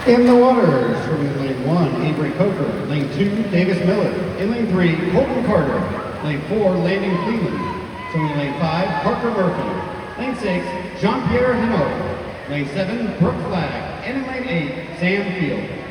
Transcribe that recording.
In the water, swimming lane 1, Avery Coker. Lane 2, Davis Miller. In lane 3, Colton Carter. Lane 4, Landon Cleveland. Swimming lane 5, Parker Murphy. Lane 6, Jean-Pierre Hinault. Lane 7, Brooke Flagg. And in lane 8, Sam Field.